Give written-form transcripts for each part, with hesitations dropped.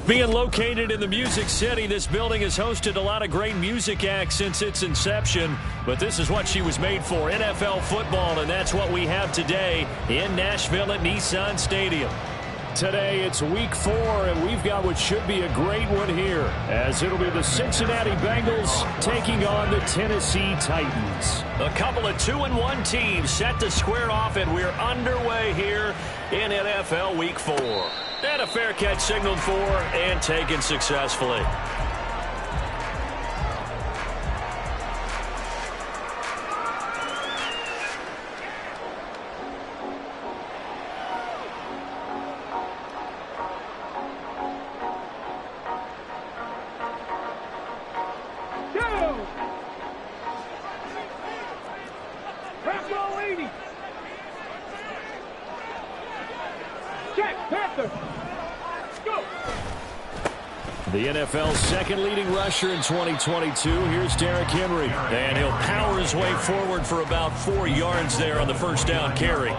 Being located in the Music City, this building has hosted a lot of great music acts since its inception. But this is what she was made for, NFL football, and that's what we have today in Nashville at Nissan Stadium. Today it's week 4, and we've got what should be a great one here, as it'll be the Cincinnati Bengals taking on the Tennessee Titans. A couple of 2-1 teams set to square off, and we're underway here in NFL Week 4. And a fair catch signaled for and taken successfully. The NFL's second leading rusher in 2022. Here's Derrick Henry. And he'll power his way forward for about 4 yards there on the first down carry.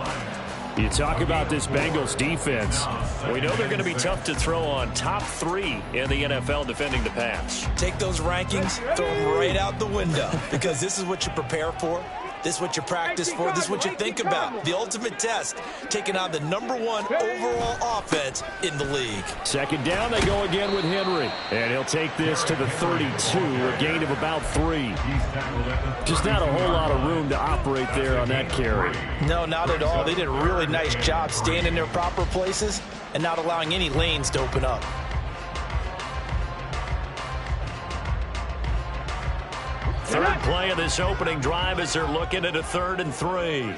You talk about this Bengals defense. We know they're going to be tough to throw on. Top 3 in the NFL defending the pass. Take those rankings, throw them right out the window, because this is what you prepare for. This is what you practice for. This is what you think about. The ultimate test, taking on the #1 overall offense in the league. Second down, they go again with Henry. And he'll take this to the 32, a gain of about 3. Just not a whole lot of room to operate there on that carry. No, not at all. They did a really nice job staying in their proper places and not allowing any lanes to open up. Third play of this opening drive as they're looking at a 3rd and 3.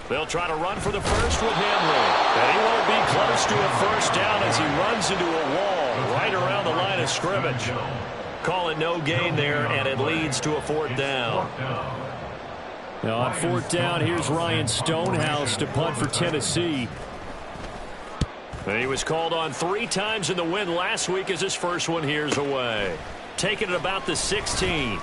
They'll try to run for the first with Henry. And he won't be close to a first down as he runs into a wall right around the line of scrimmage. Call it no gain there, and it leads to a 4th down. Now on 4th down, here's Ryan Stonehouse to punt for Tennessee. He was called on 3 times in the win last week as his first one here's away. Taking it about the 16.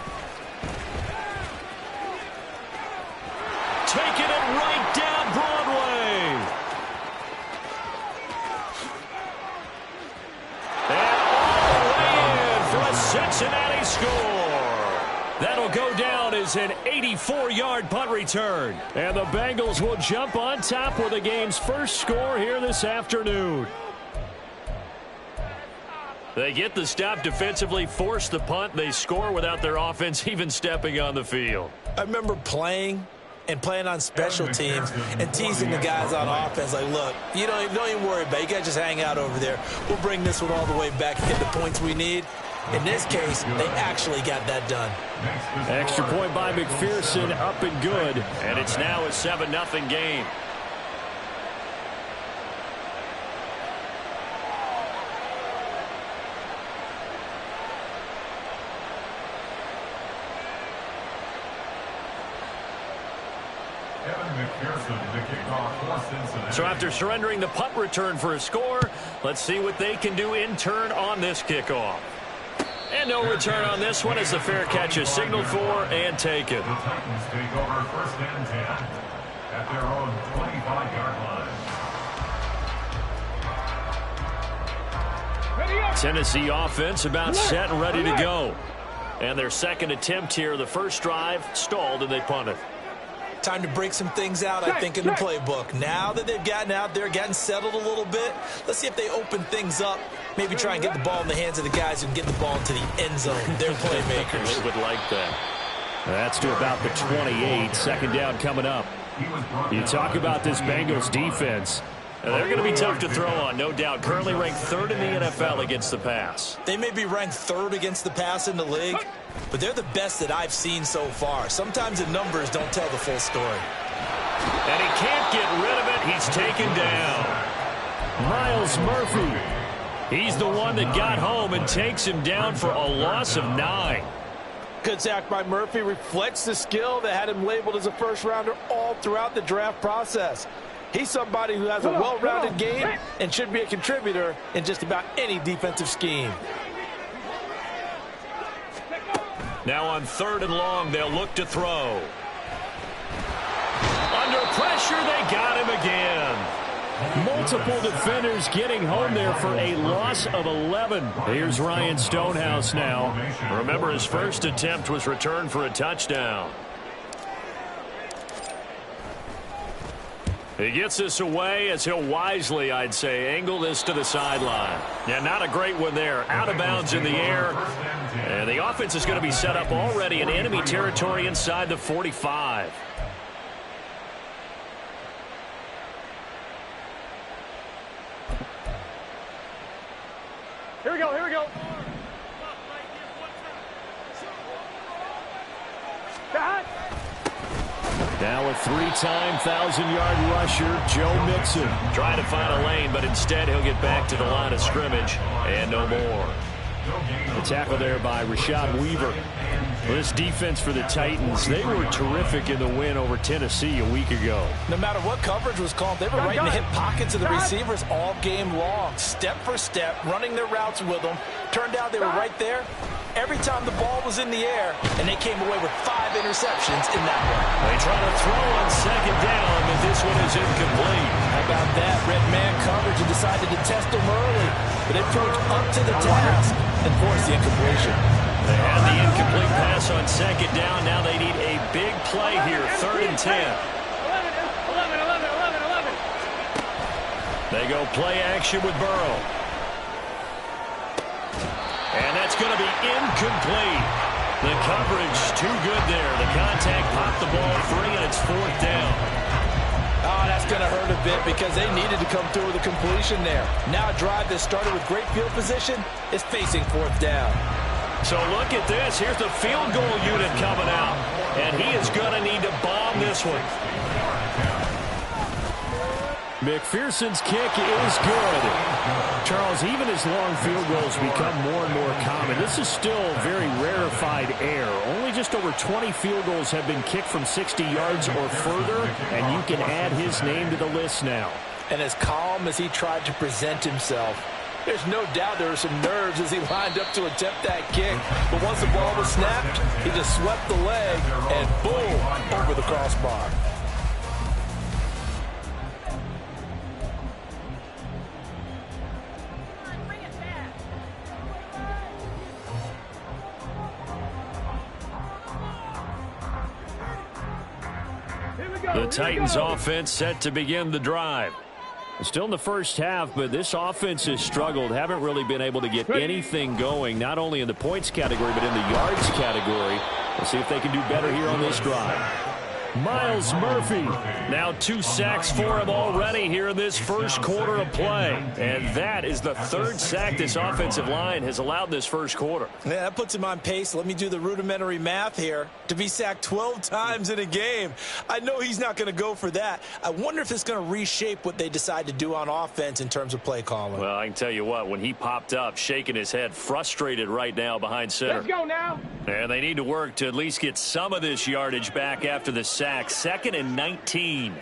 Taking it right down Broadway. And all the way in for a Cincinnati score. That'll go down as an 84-yard punt return. And the Bengals will jump on top with the game's first score here this afternoon. They get the stop defensively, force the punt. They score without their offense even stepping on the field. I remember playing on special teams and teasing the guys on offense like, look, you don't even worry about it. You guys just hang out over there. We'll bring this one all the way back and get the points we need. In this case, they actually got that done. Extra point by McPherson, up and good. And it's now a 7-0 game. So after surrendering the punt return for a score, let's see what they can do in turn on this kickoff. And no return on this one as the fair catch is signaled for and taken. The Titans take over 1st and 10 at their own 25-yard line. Tennessee offense about set and ready to go. And their second attempt here, the first drive, stalled and they punted. Time to break some things out, I think, in the playbook. Now that they've gotten out there, gotten settled a little bit, let's see if they open things up. Maybe try and get the ball in the hands of the guys who can get the ball into the end zone. They're playmakers. They would like that. That's to about the 28. Second down coming up. You talk about this Bengals defense. They're going to be tough to throw on, no doubt. Currently ranked 3rd in the NFL against the pass. They may be ranked 3rd against the pass in the league, but they're the best that I've seen so far. Sometimes the numbers don't tell the full story. And he can't get rid of it. He's taken down. Myles Murphy. He's the one that got home and takes him down for a loss of 9. Good sack by Murphy. Reflects the skill that had him labeled as a first-rounder all throughout the draft process. He's somebody who has a well-rounded game and should be a contributor in just about any defensive scheme. Now on 3rd and long, they'll look to throw. Under pressure. They got him again. Multiple defenders getting home there for a loss of 11. Here's Ryan Stonehouse now. Remember, his first attempt was returned for a touchdown. He gets this away as he'll wisely, I'd say, angle this to the sideline. Yeah, not a great one there. Out of bounds in the air. And the offense is going to be set up already in enemy territory inside the 45. Here we go, here we go. Now a three-time 1,000-yard rusher, Joe Mixon. Trying to find a lane, but instead he'll get back to the line of scrimmage and no more. The tackle there by Rashad Weaver. Well, this defense for the Titans, they were terrific in the win over Tennessee a week ago. No matter what coverage was called, they were right in the hip pockets of the receivers all game long. Step for step, running their routes with them. Turned out they were right there every time the ball was in the air, and they came away with 5 interceptions in that one. They try to throw on second down, but this one is incomplete. How about that? Red man coverage and decided to test them early, but they proved up to the task and forced the incompletion. They had the incomplete pass on second down. Now they need a big play here, 3rd and 10. 11. They go play action with Burrow. And that's going to be incomplete. The coverage too good there. The contact popped the ball free, and it's 4th down. Oh, that's going to hurt a bit because they needed to come through with a completion there. Now a drive that started with great field position is facing 4th down. So look at this. Here's the field goal unit coming out. And he is going to need to bomb this one. McPherson's kick is good. Charles, even as long field goals become more and more common, this is still very rarefied air. Only just over 20 field goals have been kicked from 60 yards or further, and you can add his name to the list now. And as calm as he tried to present himself, there's no doubt there were some nerves as he lined up to attempt that kick. But once the ball was snapped, he just swept the leg and boom, over the crossbar. The Titans offense set to begin the drive. Still in the first half, but this offense has struggled. Haven't really been able to get anything going, not only in the points category, but in the yards category. We'll see if they can do better here on this drive. Myles Murphy. Now 2 sacks for him already here in this first quarter of play. And that is the 3rd sack this offensive line has allowed this first quarter. Yeah, that puts him on pace. Let me do the rudimentary math here. To be sacked 12 times in a game. I know he's not going to go for that. I wonder if it's going to reshape what they decide to do on offense in terms of play calling. Well, I can tell you what, when he popped up, shaking his head, frustrated right now behind center. Let's go now. And they need to work to at least get some of this yardage back after the sack. 2nd and 19.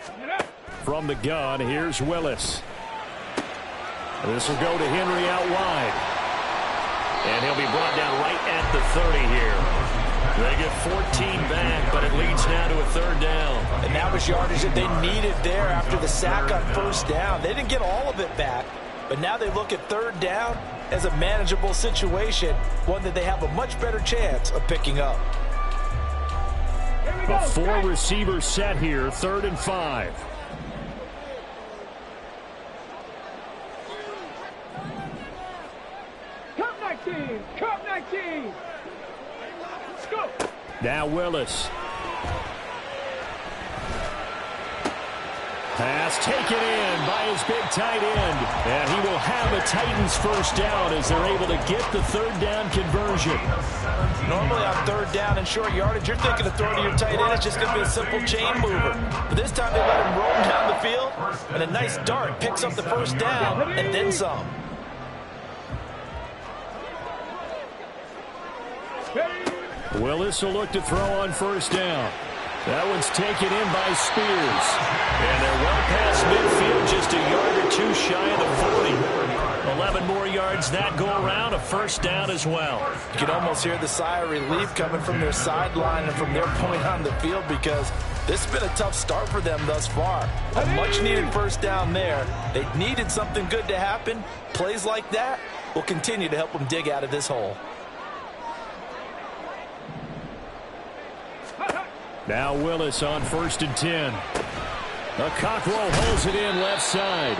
From the gun, here's Willis. This will go to Henry out wide. And he'll be brought down right at the 30 here. They get 14 back, but it leads now to a 3rd down. And that was yardage that they needed there after the sack on 1st down. They didn't get all of it back, but now they look at 3rd down as a manageable situation, one that they have a much better chance of picking up. A 4-receiver set here, 3rd and 5. Cup 19. Cup 19. Let's go. Now Willis. Pass taken in by his big tight end. And he will have a Titans first down as they're able to get the 3rd down conversion. Normally on 3rd down and short yardage, you're thinking of throwing to your tight end. It's just going to be a simple chain mover. But this time they let him roll down the field, and a nice dart picks up the 1st down and then some. Willis will look to throw on 1st down. That one's taken in by Spears. And they're well past midfield, just a yard or 2 shy of the 40. 11 more yards that go around, a 1st down as well. You can almost hear the sigh of relief coming from their sideline and from their point on the field because This has been a tough start for them thus far. A much-needed first down there. They needed something good to happen. Plays like that will continue to help them dig out of this hole. Now Willis on 1st and 10. A Cockrell holds it in left side.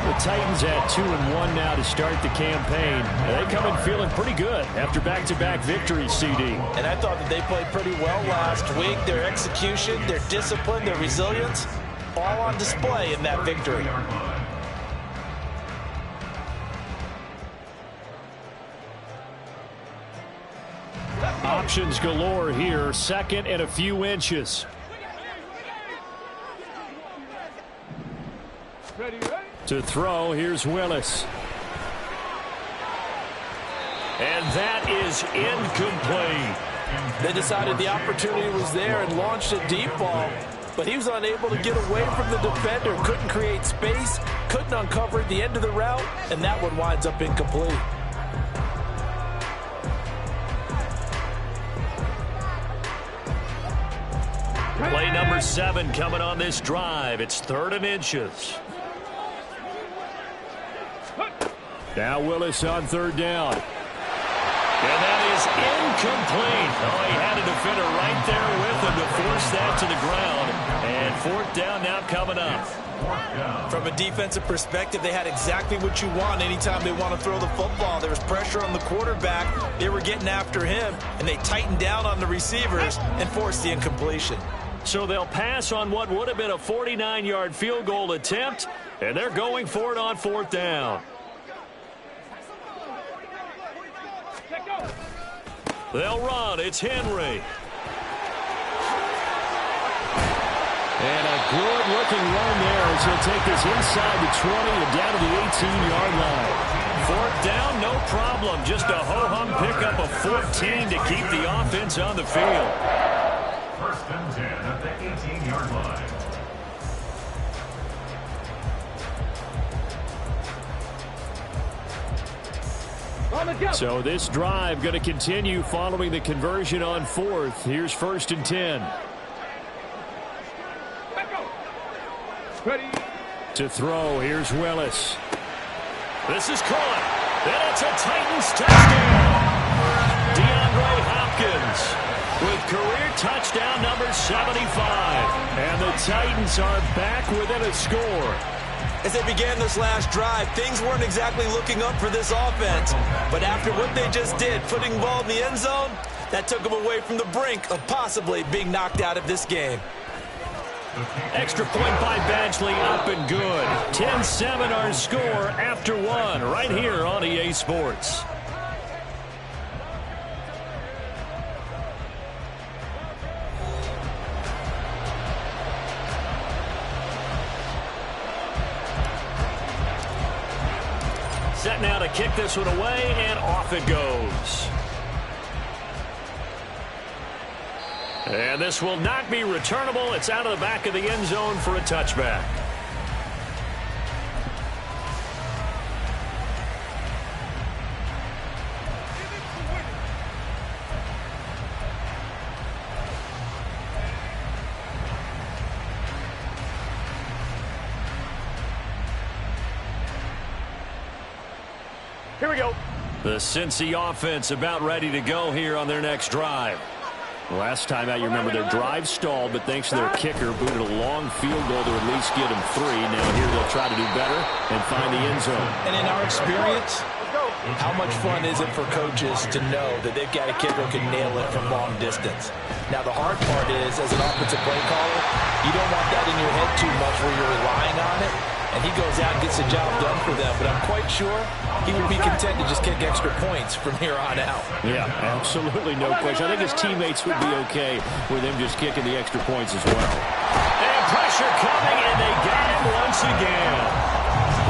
The Titans at 2-1 now to start the campaign. They come in feeling pretty good after back-to-back victories, CD. And I thought that they played pretty well last week. Their execution, their discipline, their resilience, all on display in that victory. Options galore here. 2nd and a few inches. Ready? To throw, here's Willis. And that is incomplete. They decided the opportunity was there and launched a deep ball, but he was unable to get away from the defender, couldn't create space, couldn't uncover the end of the route, and that one winds up incomplete. Play number 7 coming on this drive. It's 3rd and inches. Now Willis on 3rd down. And that is incomplete. Oh, he had a defender right there with him to force that to the ground. And 4th down now coming up. From a defensive perspective, they had exactly what you want anytime they want to throw the football. There was pressure on the quarterback. They were getting after him, and they tightened down on the receivers and forced the incompletion. So they'll pass on what would have been a 49-yard field goal attempt, and they're going for it on 4th down. They'll run. It's Henry. And a good-looking run there as he'll take this inside the 20 and down to the 18-yard line. 4th down, no problem. Just a ho-hum pickup of 14 to keep the offense on the field. 1st and 10 at the 18-yard line. So this drive going to continue following the conversion on 4th. Here's 1st and 10. Ready? To throw, here's Willis. This is caught. And it's a Titans touchdown. DeAndre Hopkins with career touchdown number 75. And the Titans are back within a score. As they began this last drive, things weren't exactly looking up for this offense. But after what they just did, putting the ball in the end zone, that took them away from the brink of possibly being knocked out of this game. Extra point by Badgley, up and good. 10-7 our score after 1 right here on EA Sports. Set now to kick this one away, and off it goes. And this will not be returnable. It's out of the back of the end zone for a touchback. Here we go. The Cincy offense about ready to go here on their next drive. Last time out, you remember their drive stalled, but thanks to their kicker, booted a long field goal to at least get them 3. Now here they'll try to do better and find the end zone. And in our experience, how much fun is it for coaches to know that they've got a kicker who can nail it from long distance? Now, the hard part is, as an offensive play caller, you don't want that in your head too much where you're relying on it, and he goes out and gets the job done for them. But I'm quite sure he would be content to just kick extra points from here on out. Yeah, absolutely no question. I think his teammates would be okay with him just kicking the extra points as well. And pressure coming, and they got him once again.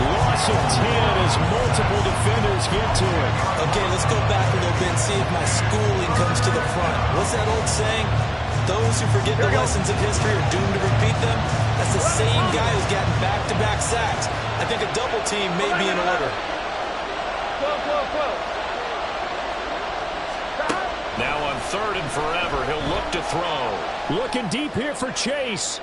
Loss of 10 as multiple defenders get to it. Okay, let's go back a little bit and see if my schooling comes to the front. What's that old saying? Those who forget the lessons of history are doomed to repeat them. That's the same guy who's gotten back-to-back sacks. I think a double team may be in order. Now on 3rd and forever, he'll look to throw. Looking deep here for Chase.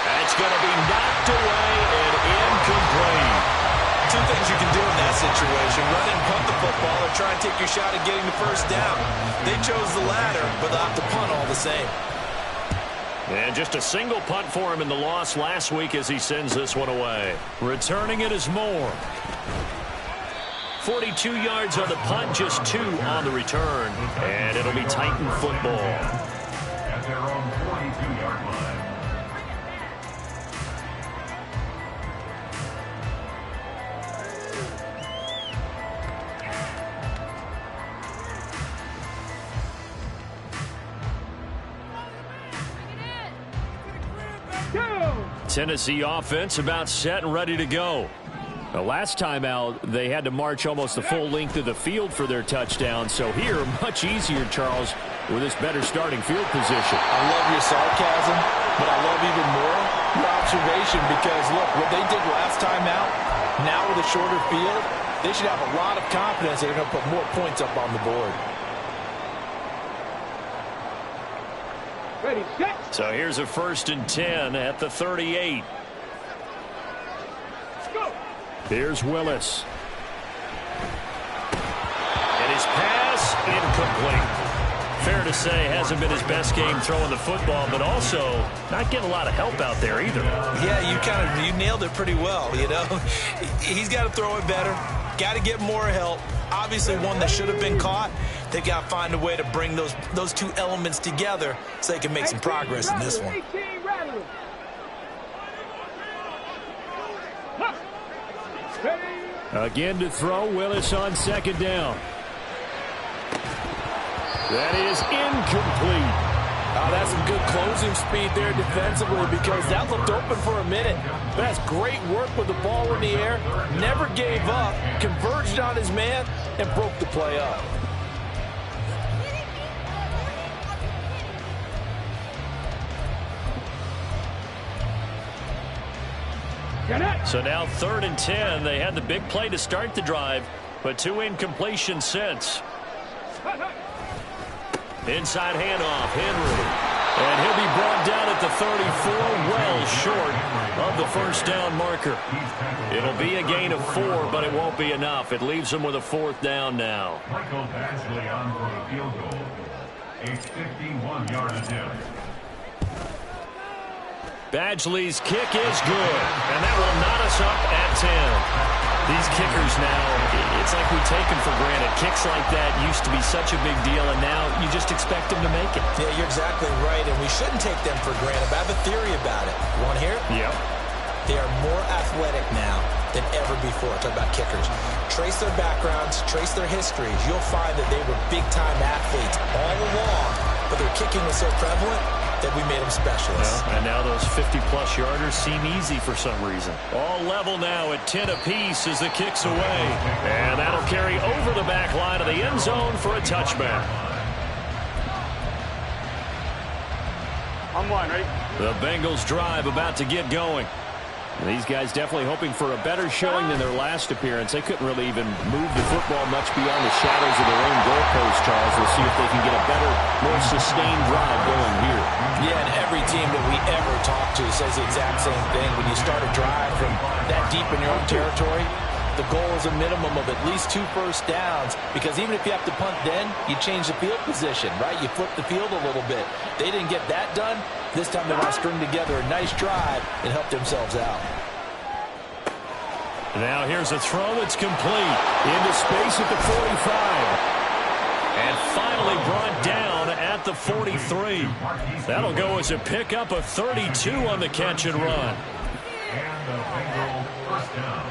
That's going to be knocked away and incomplete. Two things you can do in that situation: run and punt the football, or try and take your shot at getting the first down. They chose the latter, but they'll have to punt all the same. And just a single punt for him in the loss last week as he sends this one away. Returning it is Moore. 42 yards on the punt, just 2 on the return. And it'll be Titan football. At their own 42-yard line. Tennessee offense about set and ready to go. The last time out, they had to march almost the full length of the field for their touchdown. So here, much easier, Charles, with this better starting field position. I love your sarcasm, but I love even more your observation because, look, what they did last time out, now with a shorter field, they should have a lot of confidence they're going to put more points up on the board. Ready, set. So here's a 1st and 10 at the 38. Go. Here's Willis. And his pass incomplete. Fair to say, hasn't been his best game throwing the football, but also not getting a lot of help out there either. Yeah, you nailed it pretty well, you know. He's got to throw it better. Got to get more help. Obviously one that should have been caught. They've got to find a way to bring those two elements together so they can make some progress in this one. 18 rattling. Huh. Ready. Again to throw, Willis on 2nd down. That is incomplete. Oh, that's some good closing speed there defensively because that looked open for a minute. That's great work with the ball in the air. Never gave up, converged on his man, and broke the play up. So now 3rd and 10. They had the big play to start the drive, but 2 incompletions since. Inside handoff, Henry. And he'll be brought down at the 34, well short of the 1st down marker. It'll be a gain of 4, but it won't be enough. It leaves them with a 4th down now. Michael Badgley on for a field goal. A 51-yard attempt. Badgley's kick is good, and that will knot us up at 10. These kickers now, it's like we take them for granted. Kicks like that used to be such a big deal, and now you just expect them to make it. Yeah, you're exactly right, and we shouldn't take them for granted. But I have a theory about it. You want to hear it? Yep. They are more athletic now than ever before. Talk about kickers. Trace their backgrounds, trace their histories. You'll find that they were big-time athletes all along, but their kicking was so prevalent that we made them specialists. Well, and now those 50-plus yarders seem easy for some reason. All level now at 10 apiece as the kick's away. And that'll carry over the back line of the end zone for a touchback. On one, ready? The Bengals drive about to get going. These guys definitely hoping for a better showing than their last appearance. They couldn't really even move the football much beyond the shadows of their own goalpost, Charles. We'll see if they can get a better, more sustained drive going here. Yeah, and every team that we ever talk to says the exact same thing. When you start a drive from that deep in your own territory, the goal is a minimum of at least 2 first downs, because even if you have to punt then, you change the field position, right? You flip the field a little bit. They didn't get that done. This time they want to string together a nice drive and help themselves out. Now here's a throw that's complete into space at the 45. And finally brought down at the 43. That'll go as a pickup of 32 on the catch and run. And the Bengals first down.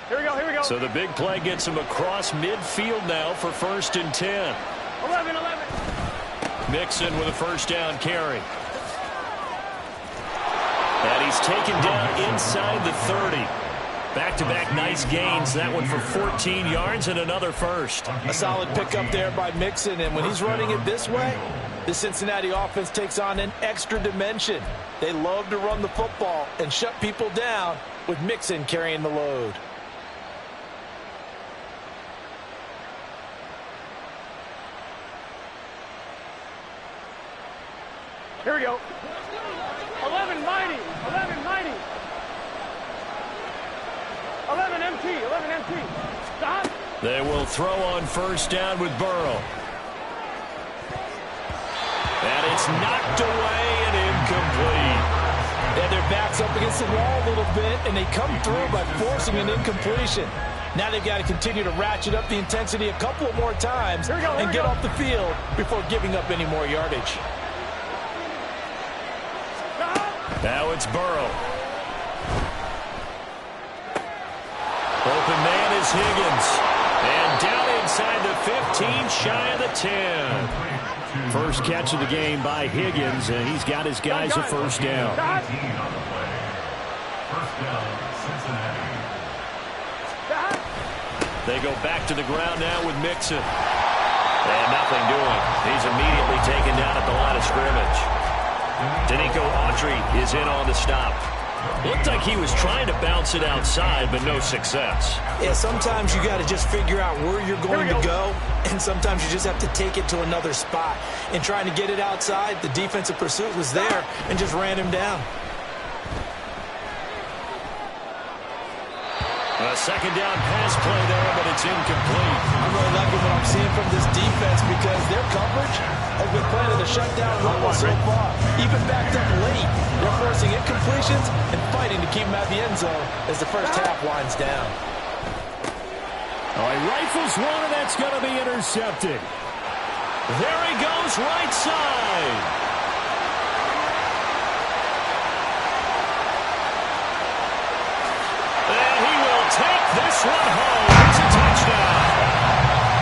Here we go, here we go. So the big play gets him across midfield now for 1st and 10. 11. Mixon with a 1st down carry. And he's taken down inside the 30. Back-to-back nice gains. That one for 14 yards and another first. A solid pickup there by Mixon, and when he's running it this way, the Cincinnati offense takes on an extra dimension. They love to run the football and shut people down with Mixon carrying the load. Here we go. 11 mighty. 11 mighty. 11 MT. 11 MT. Stop. They will throw on first down with Burrow. And it's knocked away and incomplete. Yeah, their back's up against the wall a little bit, and they come through by forcing an incompletion. Now they've got to continue to ratchet up the intensity a couple of more times and get off the field before giving up any more yardage. Now it's Burrow. Open man is Higgins. And down inside the 15, shy of the 10. First catch of the game by Higgins, and he's got his guys a first down. First down, Cincinnati. They go back to the ground now with Mixon. And nothing doing. He's immediately taken down at the line of scrimmage. Danico Autry is in on the stop. Looked like he was trying to bounce it outside, but no success. Yeah, sometimes you got to just figure out where you're going to go, and sometimes you just have to take it to another spot. And trying to get it outside, the defensive pursuit was there and just ran him down. A second down pass play there, but it's incomplete. I'm really liking what I'm seeing from this defense because their coverage has been playing at a shutdown level so far. Even backed up late, they're forcing incompletions and fighting to keep them out the end zone as the first half winds down. Oh, he rifles one, and that's going to be intercepted. There he goes, right side. Take this one home. It's a touchdown.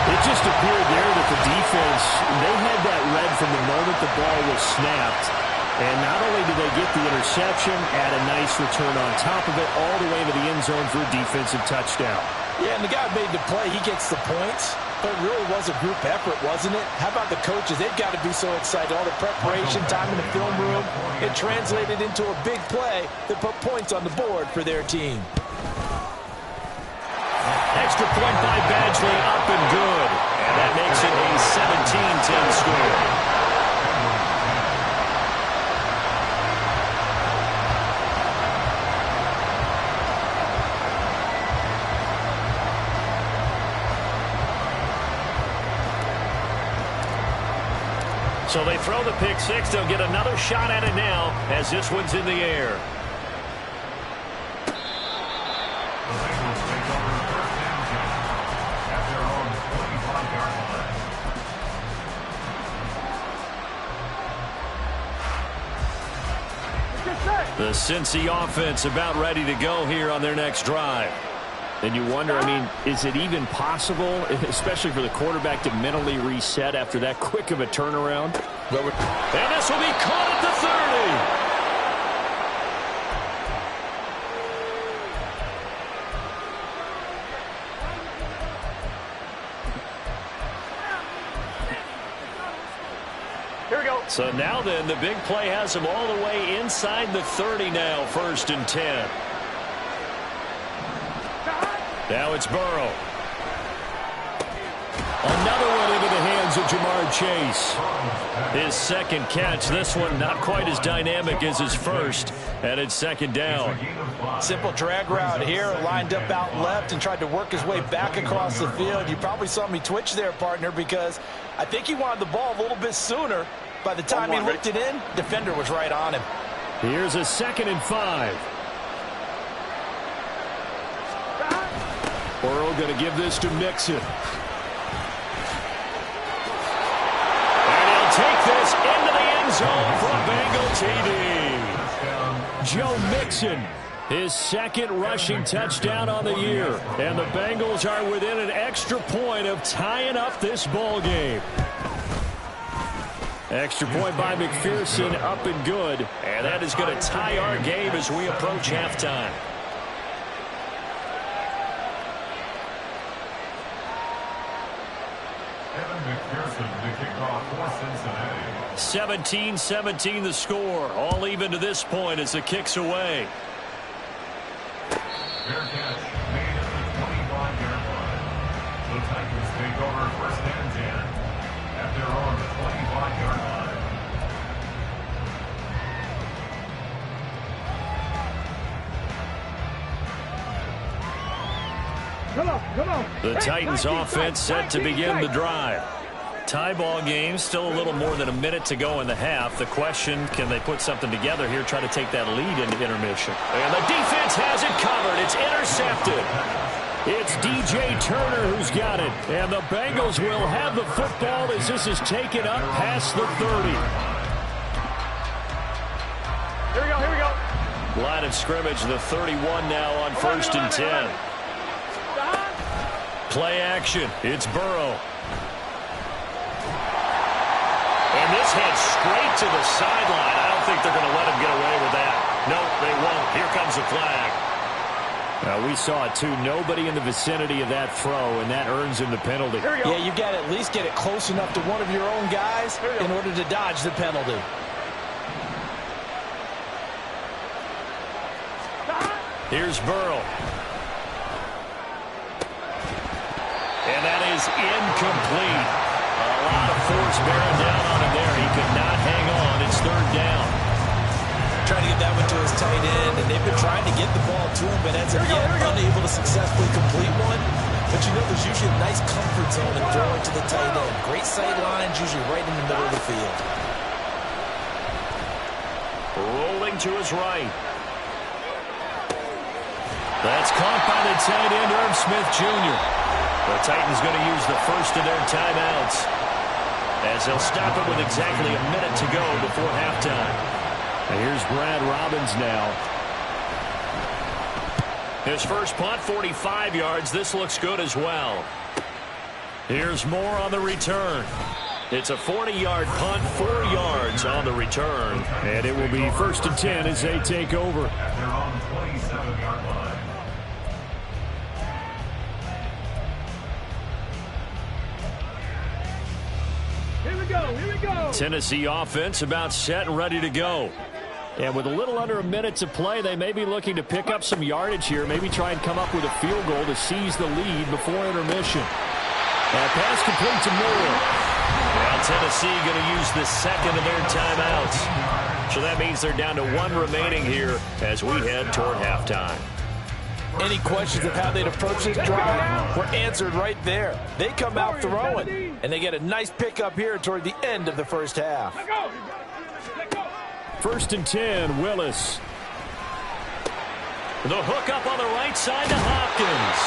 It just appeared there that the defense, they had that read from the moment the ball was snapped. And not only did they get the interception, add a nice return on top of it, all the way to the end zone for a defensive touchdown. Yeah, and the guy made the play. He gets the points. But it really was a group effort, wasn't it? How about the coaches? They've got to be so excited. All the preparation, time in the film room. It translated into a big play that put points on the board for their team. Extra point by Badgley, up and good. And that makes it a 17-10 score. So they throw the pick six. They'll get another shot at it now as this one's in the air. The Cincy offense about ready to go here on their next drive. And you wonder, I mean, is it even possible, especially for the quarterback, to mentally reset after that quick of a turnaround? And this will be caught at the 30. So now then, the big play has him all the way inside the 30 now, 1st and 10. Now it's Burrow. Another one into the hands of Jamar Chase. His second catch. This one not quite as dynamic as his first, and it's 2nd down. Simple drag route here, lined up out left and tried to work his way back across the field. You probably saw me twitch there, partner, because I think he wanted the ball a little bit sooner. By the time he looked it in, defender was right on him. Here's a 2nd and 5. Burrow going to give this to Mixon. And he'll take this into the end zone for a Bengal TD. Joe Mixon, his 2nd rushing touchdown on the year. And the Bengals are within an extra point of tying up this ball game. Extra point by McPherson, up and good. And that is going to tie our game as we approach halftime. for Cincinnati. 17-17 the score. All even to this point as the kick's away. Fair catch made at the 25-yard line. The Titans take over first and 10 at their own 25-yard line. Come on. The Titans offense set to begin the drive. Tie ball game, still a little more than a minute to go in the half. The question, can they put something together here, try to take that lead into intermission? And the defense has it covered. It's intercepted. It's DJ Turner who's got it. And the Bengals will have the football as this is taken up past the 30. Here we go. Line of scrimmage, the 31 now on first and 10. Play action. It's Burrow. And this head straight to the sideline. I don't think they're going to let him get away with that. Nope, they won't. Here comes the flag. Now, we saw it, too. Nobody in the vicinity of that throw, and that earns him the penalty. Yeah, you got to at least get it close enough to one of your own guys in order to dodge the penalty. Here's Burrow. And that is incomplete. A lot of force bearing down on him there. He could not hang on. It's third down. Trying to get that one to his tight end, and they've been trying to get the ball to him, but ends up unable to successfully complete one. But you know there's usually a nice comfort zone in throwing to the tight end. Great sight lines, usually right in the middle of the field. Rolling to his right. That's caught by the tight end, Irv Smith Jr. The Titans going to use the first of their timeouts as they'll stop it with exactly a minute to go before halftime. And here's Brad Robbins now. His first punt, 45 yards. This looks good as well. Here's more on the return. It's a 40-yard punt, 4 yards on the return. And it will be first and 10 as they take over. At their own 27-yard line. Here we go. Tennessee offense about set and ready to go. And with a little under a minute to play, they may be looking to pick up some yardage here, maybe try and come up with a field goal to seize the lead before intermission. And pass complete to Moore. Now Tennessee going to use the second of their timeouts. So that means they're down to one remaining here as we head toward halftime. Any questions of how they'd approach this drive were answered right there. They come out throwing, and they get a nice pickup here toward the end of the first half. First and 10, Willis. The hook up on the right side to Hopkins.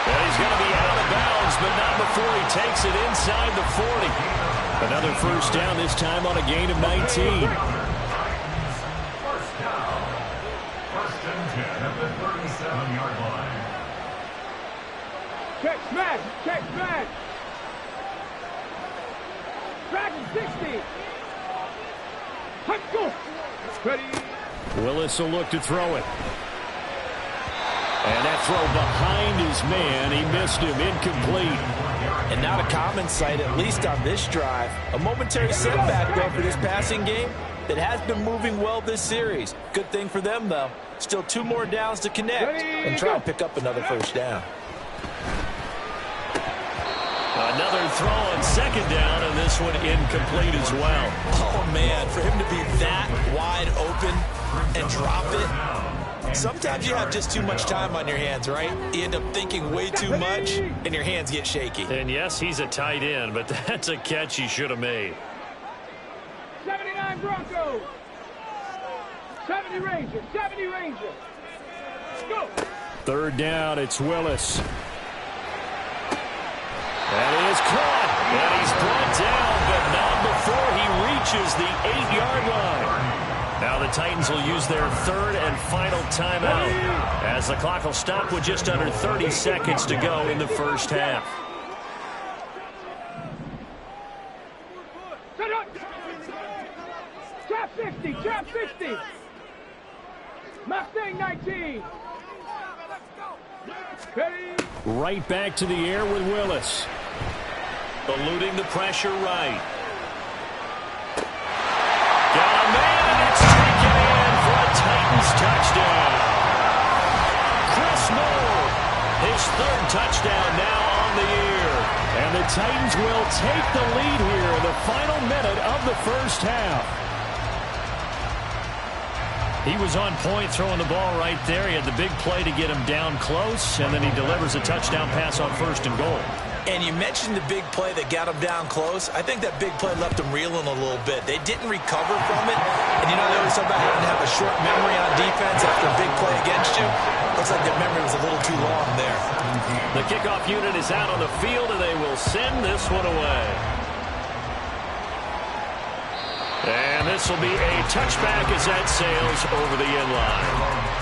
And he's going to be out of bounds, but not before he takes it inside the 40. Another first down, this time on a gain of 19. First down. First and 10 at the 37-yard line. Check smash. Dragon 60. Let's go. Ready. Willis will look to throw it. And that throw behind his man. He missed him. Incomplete. And not a common sight, at least on this drive. A momentary setback, though, for this passing game that has been moving well this series. Good thing for them, though. Still 2 more downs to connect and try and pick up another first down. Another throw on second down, and this one incomplete as well. Oh, man, for him to be that wide open and drop it. Sometimes you have just too much time on your hands, right? You end up thinking way too much, and your hands get shaky. And yes, he's a tight end, but that's a catch he should have made. 79 Broncos. 70 Rangers. Let's go. Third down, it's Willis. That is caught, and he's brought down, but not before he reaches the 8-yard line. Now the Titans will use their third and final timeout as the clock will stop with just under 30 seconds to go in the first half. Trap 60. Mustang 19. Ready. Right back to the air with Willis. Eluding the pressure right. touchdown now on the year. And the Titans will take the lead here in the final minute of the first half. He was on point throwing the ball right there. He had the big play to get him down close, and then he delivers a touchdown pass on 1st and goal. And you mentioned the big play that got him down close. I think that big play left him reeling a little bit. They didn't recover from it. And you know, they always talk about having to have a short memory on defense after a big play against you. Looks like their memory was a little too long there. The kickoff unit is out on the field, and they will send this one away. And this will be a touchback as that sails over the end line.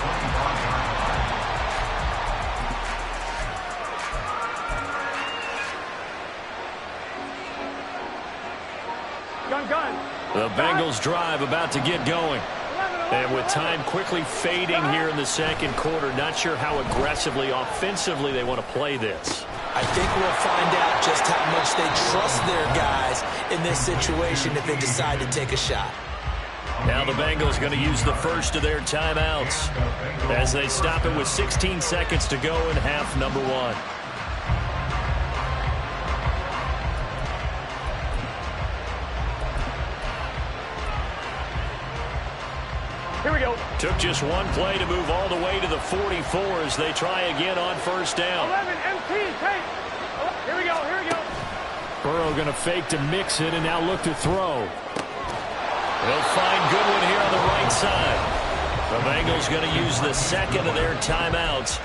The Bengals drive about to get going. And with time quickly fading here in the second quarter, not sure how aggressively, offensively they want to play this. I think we'll find out just how much they trust their guys in this situation if they decide to take a shot. Now the Bengals going to use the first of their timeouts as they stop it with 16 seconds to go in half number 1. Here we go. Took just one play to move all the way to the 44 as they try again on 1st down. 11 MT, take. Here we go, here we go. Burrow going to fake to mix it and now look to throw. They'll find Goodwin here on the right side. The Bengals going to use the second of their timeouts.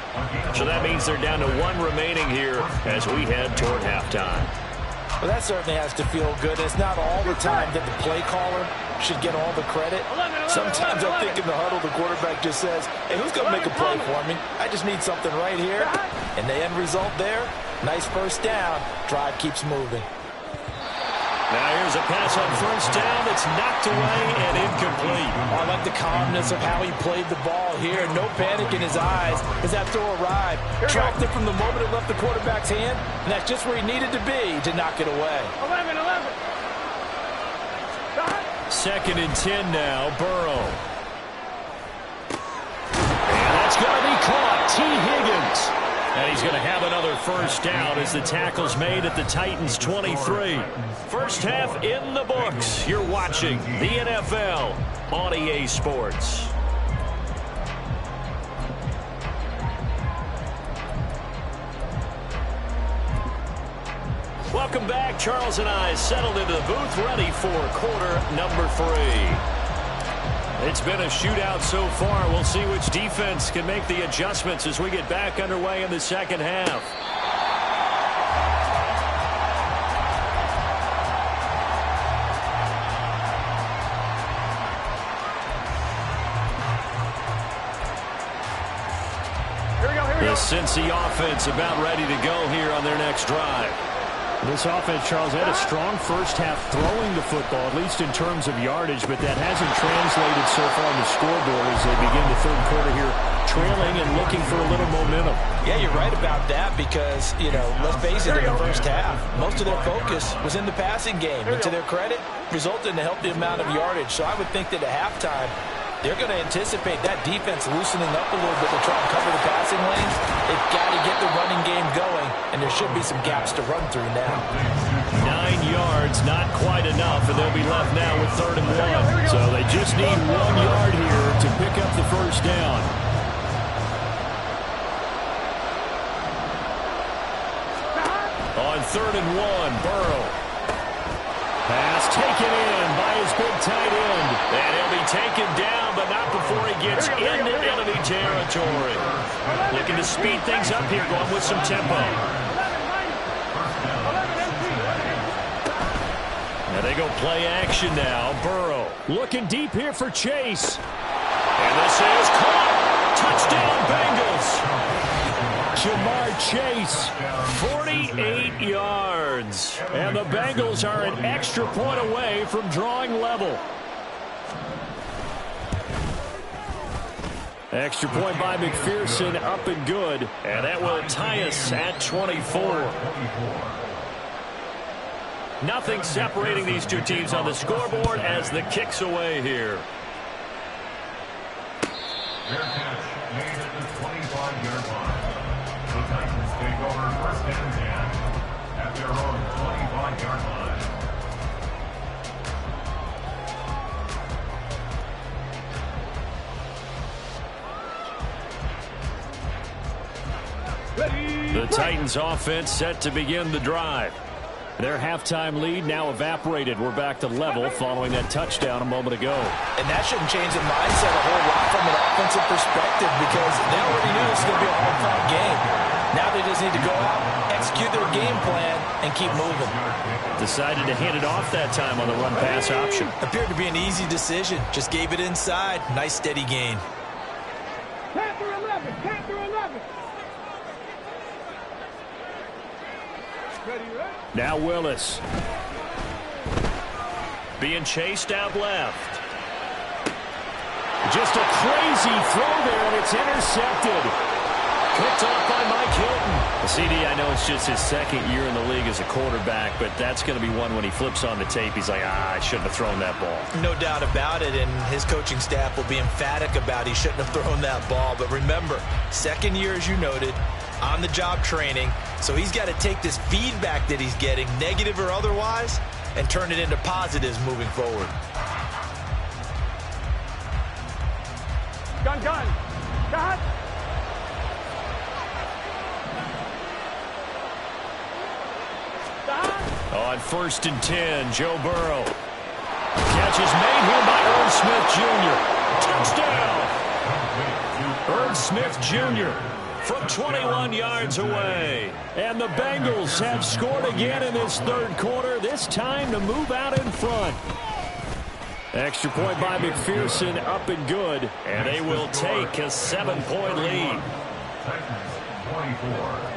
So that means they're down to 1 remaining here as we head toward halftime. Well, that certainly has to feel good. It's not all the time that the play caller should get all the credit. Sometimes I think in the huddle, the quarterback just says, hey, who's going to make a play for me? I just need something right here. And the end result there, nice 1st down. Drive keeps moving. Now here's a pass on 1st down that's knocked away and incomplete. I like the calmness of how he played the ball here. No panic in his eyes as that throw arrived. Tracked it from the moment it left the quarterback's hand, and that's just where he needed to be to knock it away. 11. 2nd and 10 now, Burrow. And that's going to be caught. T. Higgins. And he's going to have another 1st down as the tackle's made at the Titans' 23. First half in the books. You're watching the NFL on EA Sports. Welcome back. Charles and I settled into the booth, ready for quarter number 3. It's been a shootout so far. We'll see which defense can make the adjustments as we get back underway in the second half. The Cincy offense about ready to go here on their next drive. This offense, Charles, had a strong first half throwing the football, at least in terms of yardage, but that hasn't translated so far on the scoreboard as they begin the third quarter here, trailing and looking for a little momentum. Yeah, you're right about that because, you know, let's face it, in the first half, most of their focus was in the passing game. And to their credit, resulted in a healthy amount of yardage. So I would think that at halftime, they're going to anticipate that defense loosening up a little bit to try and cover the passing lanes. They've got to get the running game going, and there should be some gaps to run through now. 9 yards, not quite enough, and they'll be left now with 3rd and 1. So they just need 1 yard here to pick up the 1st down. On 3rd and 1, Burrow. Pass taken in by his big tight end. And he'll be taken down, but not before he gets into enemy territory. Looking to speed things up here, going with some tempo. And they go play action now. Burrow Looking deep here for Chase. And this is caught. Touchdown, Bengals. Jamar Chase. 48 yards. And the Bengals are an extra point away from drawing level. Extra point by McPherson, up and good. And that will tie us at 24. Nothing separating these two teams on the scoreboard as the kick's away here. Fair catch made at the 25-yard line. The Titans take over first and 10 at their own 25-yard line. The Titans offense set to begin the drive. Their halftime lead now evaporated. We're back to level following that touchdown a moment ago. And that shouldn't change the mindset a whole lot from an offensive perspective because they already knew this was going to be a hard-fought game. Now they just need to go out, execute their game plan, and keep moving. Decided to hand it off that time on the run-pass option. Appeared to be an easy decision. Just gave it inside. Nice, steady gain. Panther 11, Panther 11. Ready, ready? Now Willis. Being chased out left. Just a crazy throw there, and it's intercepted. Picked off by Mike Hilton. CD, I know it's just his second year in the league as a quarterback, but that's going to be one when he flips on the tape. He's like, I shouldn't have thrown that ball. No doubt about it, and his coaching staff will be emphatic about he shouldn't have thrown that ball. But remember, second year, as you noted, on-the-job training, so he's got to take this feedback that he's getting, negative or otherwise, and turn it into positives moving forward. Gun, gun. Gun. On first and 10, Joe Burrow. Catch is made here by Irv Smith Jr. Touchdown! Irv Smith Jr. from 21 yards away. And the Bengals have scored again in this third quarter, this time to move out in front. Extra point by McPherson, up and good. And they will take a 7-point lead.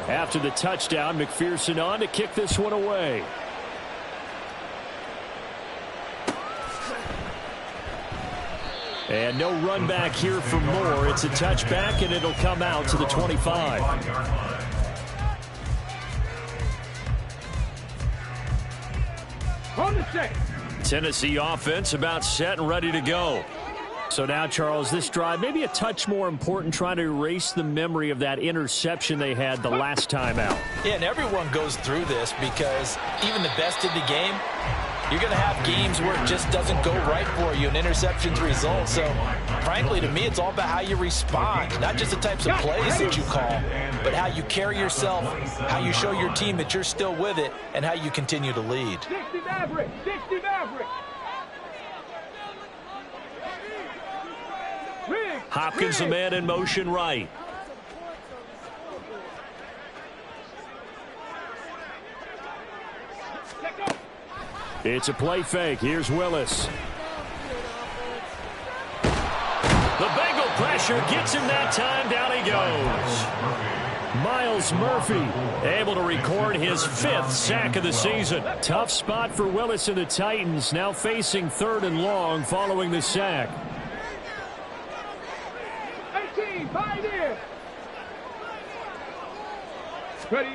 After the touchdown, McPherson on to kick this one away. And no run back here for Moore. It's a touchback, and it'll come out to the 25. On the set. Tennessee offense about set and ready to go. So now, Charles, this drive maybe a touch more important, trying to erase the memory of that interception they had the last time out. Yeah, and everyone goes through this because even the best in the game, you're going to have games where it just doesn't go right for you, and interceptions result. So, frankly, to me, it's all about how you respond, not just the types of plays that you call, but how you carry yourself, how you show your team that you're still with it, and how you continue to lead. 60 Maverick, 60 Maverick. Hopkins, the man in motion right. It's a play fake. Here's Willis. The Bengal pressure gets him that time. Down he goes. Miles Murphy able to record his 5th sack of the season. Tough spot for Willis and the Titans, now facing 3rd and long following the sack. 18, Pioneer. Ready.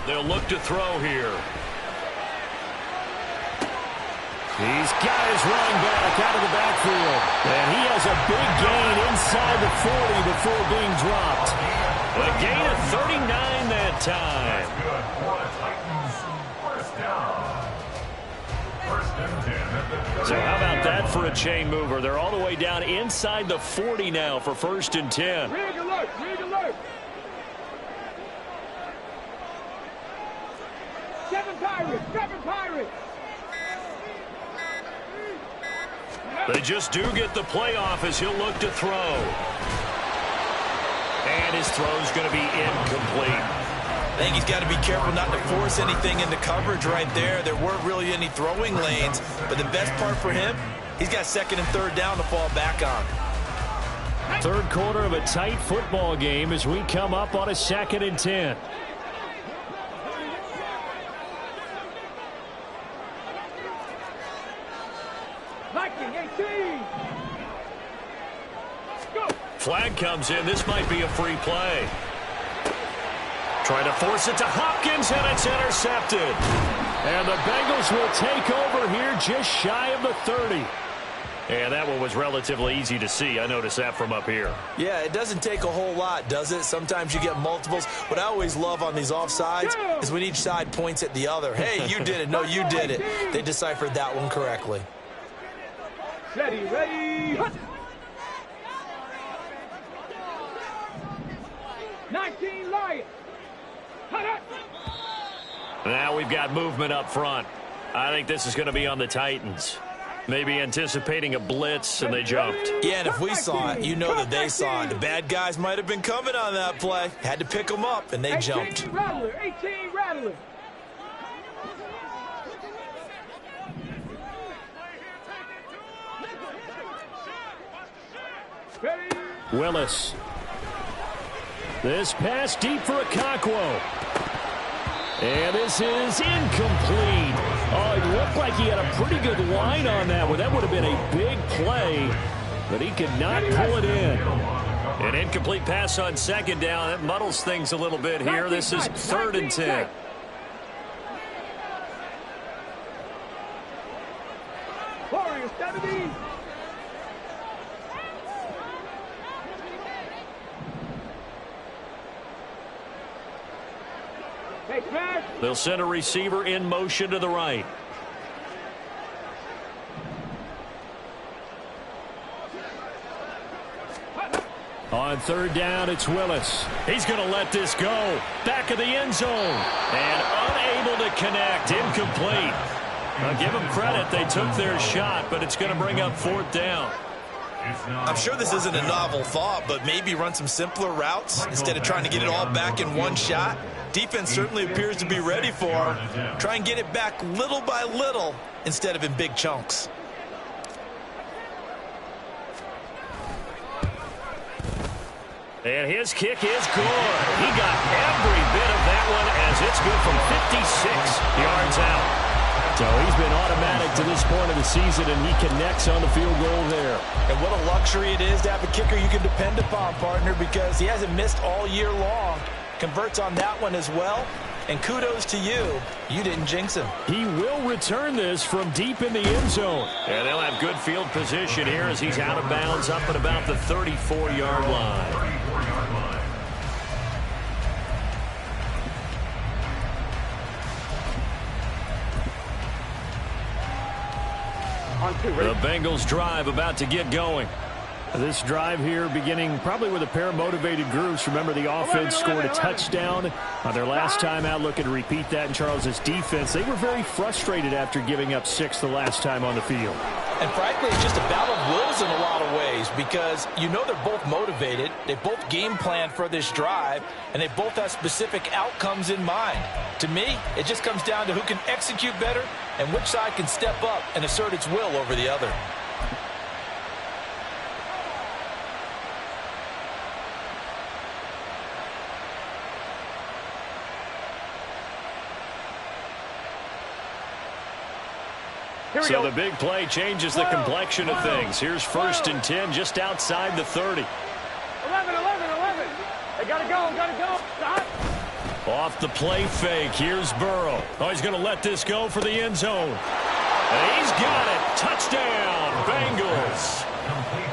They'll look to throw here. He's got his running back out of the backfield. And he has a big gain inside the 40 before being dropped. A gain of 39 that time. Good for the Titans. First down. First and 10. So how about that for a chain mover? They're all the way down inside the 40 now for first and 10. Rig alert, rig alert. 7 Pirates, 7 Pirates. They just do get the playoff as he'll look to throw. And his throw's going to be incomplete. I think he's got to be careful not to force anything into coverage right there. There weren't really any throwing lanes, but the best part for him, he's got 2nd and 3rd down to fall back on. Third quarter of a tight football game as we come up on a 2nd and 10. Viking 18. Go. Flag comes in. This might be a free play. Trying to force it to Hopkins, and it's intercepted. And the Bengals will take over here just shy of the 30. And that one was relatively easy to see. I noticed that from up here. Yeah, it doesn't take a whole lot, does it? Sometimes you get multiples. What I always love on these offsides is when each side points at the other. Hey, you did it. No, you did it. They deciphered that one correctly. Ready, ready. 19 Lions. Now we've got movement up front. I think this is going to be on the Titans. Maybe anticipating a blitz, and they jumped. Yeah, and if we saw it, you know that they saw it. The bad guys might have been coming on that play. Had to pick them up, and they jumped. 18 Rattler, 18 Rattler. Ready. Willis. This pass deep for Okonkwo. And this is incomplete. Oh, it looked like he had a pretty good line on that one. That would have been a big play, but he could not pull it in. An incomplete pass on second down. That muddles things a little bit here. This is 3rd and 10. Warriors 70. Hey, smash. They'll send a receiver in motion to the right. On 3rd down, it's Willis. He's going to let this go. Back of the end zone. And unable to connect. Incomplete. I'll give them credit. They took their shot, but it's going to bring up 4th down. I'm sure this isn't a novel thought, but maybe run some simpler routes instead of trying to get it all back in one shot. Defense certainly appears to be ready for him. Try and get it back little by little instead of in big chunks. And his kick is good. He got every bit of that one as it's good from 56 yards out. So he's been automatic to this point of the season, and he connects on the field goal there. And what a luxury it is to have a kicker you can depend upon, partner, because he hasn't missed all year long. Converts on that one as well. And kudos to you. You didn't jinx him. He will return this from deep in the end zone. And they'll have good field position here as he's out of bounds up at about the 34-yard line. The Bengals drive about to get going. This drive here beginning probably with a pair of motivated groups. Remember, the offense scored a touchdown on their last time out, looking to repeat that in Charles' defense. They were very frustrated after giving up 6 the last time on the field. And frankly, it's just a battle of wills in a lot of ways because you know they're both motivated. They both game plan for this drive, and they both have specific outcomes in mind. To me, it just comes down to who can execute better and which side can step up and assert its will over the other. So the big play changes the complexion of things. Here's 1st and 10 just outside the 30. 11. They gotta go. Stop. Off the play fake. Here's Burrow. Oh, he's going to let this go for the end zone. And he's got it. Touchdown, Bengals.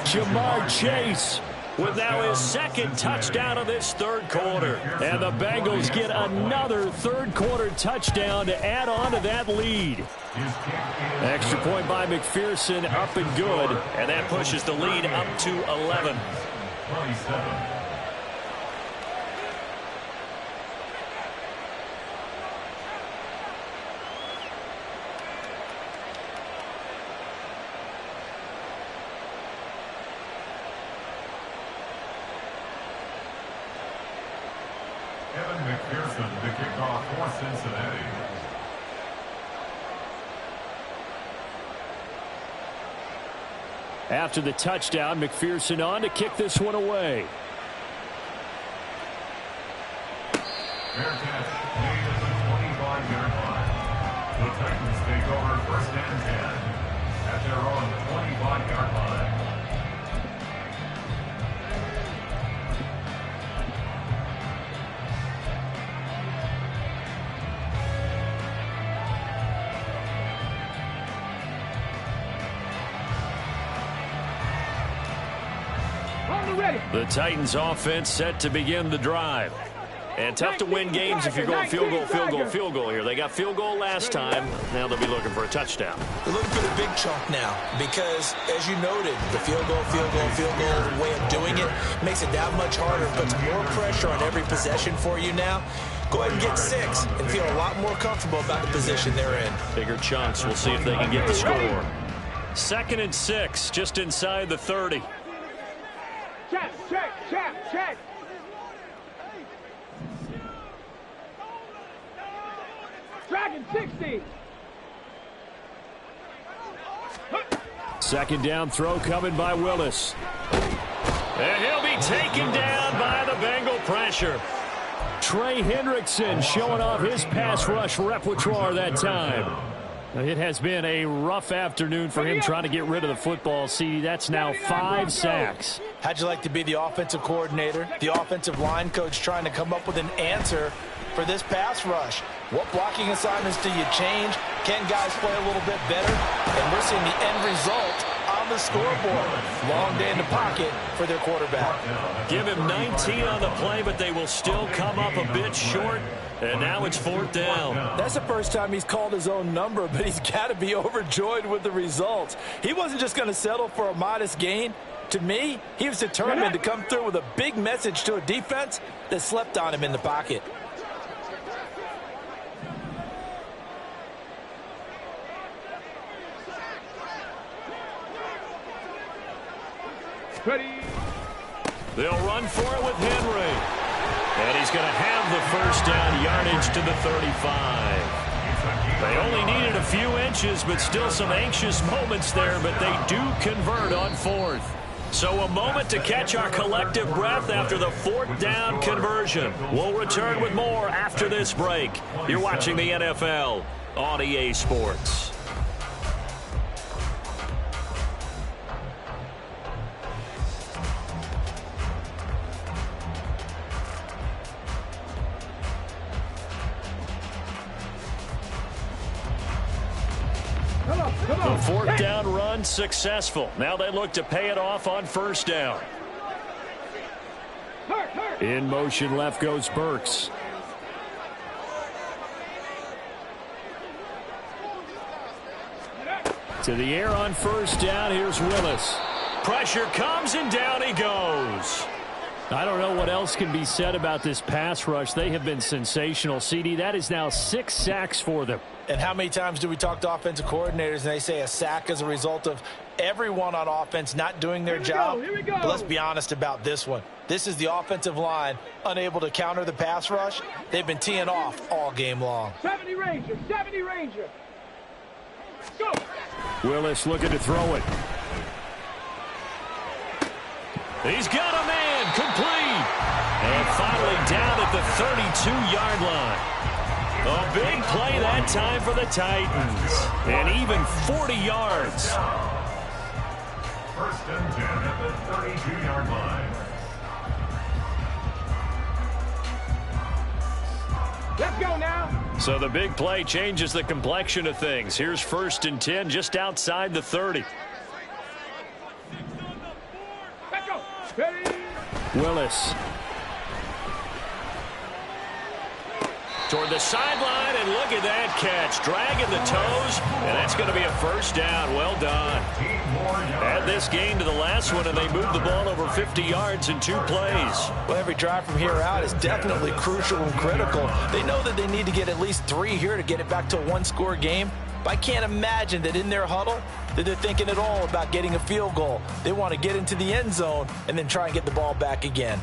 Jamar Chase with now his 2nd touchdown of this 3rd quarter. And the Bengals get another 3rd quarter touchdown to add on to that lead. Extra point by McPherson, up and good. And that pushes the lead up to 11. 27. McPherson to kick off for Cincinnati. After the touchdown, McPherson on to kick this one away. Fair catch made at the 25-yard line. The Titans take over 1st and 10 at their own 25-yard line. ready. The Titans offense set to begin the drive. And tough to win games if you're going field goal, field goal, field goal here. They got field goal last time. Now they'll be looking for a touchdown. They're looking for the big chunk now because, as you noted, the field goal way of doing it makes it that much harder, puts more pressure on every possession for you now. Go ahead and get 6 and feel a lot more comfortable about the position they're in. Bigger chunks. We'll see if they can get the score. 2nd and 6, just inside the 30. Check. Dragon 60. 2nd down throw coming by Willis. And he'll be taken down by the Bengal pressure. Trey Hendrickson showing off his pass rush repertoire that time. It has been a rough afternoon for him trying to get rid of the football. See, that's now 5 sacks. How'd you like to be the offensive coordinator, the offensive line coach trying to come up with an answer for this pass rush? What blocking assignments do you change? Can guys play a little bit better? And we're seeing the end result on the scoreboard. Long day in the pocket for their quarterback. Give him 19 on the play, but they will still come up a bit short. And now it's 4th down. That's the first time he's called his own number, but he's got to be overjoyed with the results. He wasn't just going to settle for a modest gain. To me, he was determined to come through with a big message to a defense that slept on him in the pocket. Ready. They'll run for it with Henry. And he's going to have the 1st down, yardage to the 35. They only needed a few inches, but still some anxious moments there, but they do convert on 4th. So a moment to catch our collective breath after the 4th down conversion. We'll return with more after this break. You're watching the NFL on EA Sports. The 4th down run successful. Now they look to pay it off on 1st down. In motion left goes Burks. To the air on 1st down. Here's Willis. Pressure comes and down he goes. I don't know what else can be said about this pass rush. They have been sensational. CD, that is now 6 sacks for them. And how many times do we talk to offensive coordinators and they say a sack is a result of everyone on offense not doing their job? Here we go. But let's be honest about this one. This is the offensive line unable to counter the pass rush. They've been teeing off all game long. 70 Ranger. Go. Willis looking to throw it. He's got a man, complete. And finally down at the 32-yard line. A big play that time for the Titans. And even 40 yards. 1st and 10 at the 32-yard line. Let's go now. So the big play changes the complexion of things. Here's 1st and 10 just outside the 30. Let's go. Ready. Willis. Toward the sideline, and look at that catch. Dragging the toes, and that's going to be a 1st down. Well done. Add this game to the last one, and they moved the ball over 50 yards in 2 plays. Well, every drive from here out is definitely crucial and critical. They know that they need to get at least 3 here to get it back to a 1-score game. But I can't imagine that in their huddle that they're thinking at all about getting a field goal. They want to get into the end zone and then try and get the ball back again.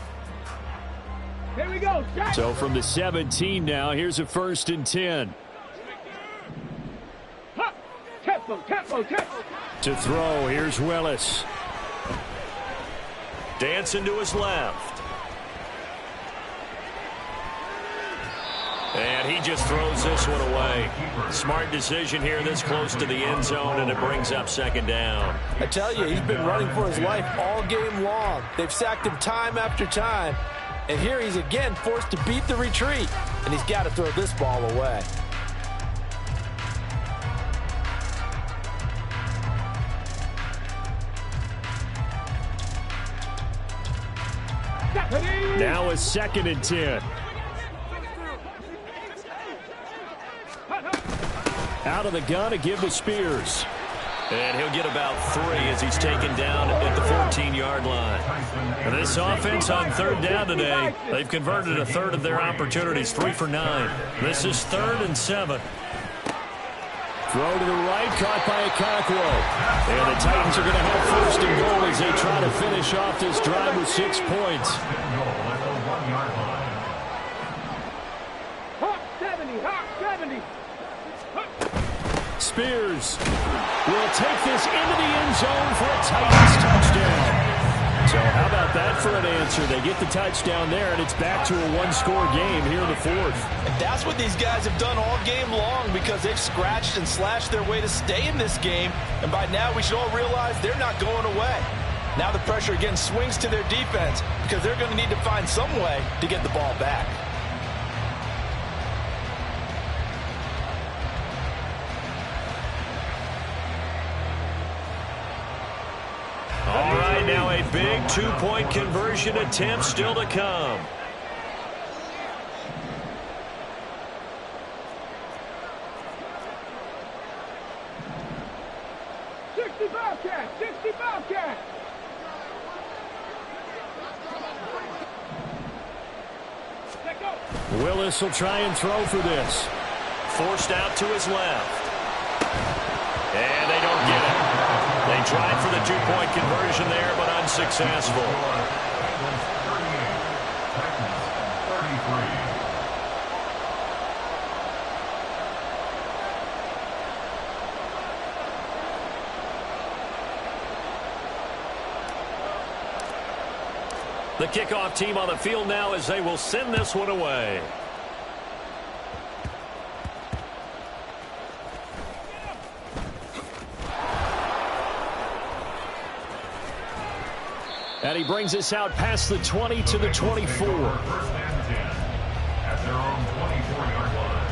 Here we go. Jack. So from the 17 now, here's a 1st and 10. Tempo. To throw, here's Willis. Dancing to his left. And he just throws this one away. Smart decision here this close to the end zone, and it brings up 2nd down. I tell you, he's been running for his life all game long. They've sacked him time after time. And here he's again forced to beat the retreat. And he's got to throw this ball away. Now a 2nd and 10. Out of the gun to give to Spears. And he'll get about 3 as he's taken down at the 14-yard line. And this offense on 3rd down today, they've converted a third of their opportunities, 3 for 9. This is 3rd and 7. Throw to the right, caught by Okonkwo. And the Titans are going to have 1st and goal as they try to finish off this drive with 6 points. Hawk 70, Hawk 70. Spears will take this into the end zone for a Titans touchdown. So how about that for an answer? They get the touchdown there, and it's back to a 1-score game here in the 4th. And that's what these guys have done all game long because they've scratched and slashed their way to stay in this game. And by now, we should all realize they're not going away. Now the pressure again swings to their defense because they're going to need to find some way to get the ball back. All right, now a big 2-point conversion attempt still to come. Willis will try and throw for this. Forced out to his left. And they don't get it. They tried for the 2-point conversion there, but unsuccessful. The kickoff team on the field now as they will send this one away. And he brings us out past the 20 to the 24. 1st and 10 at their own 24-yard line.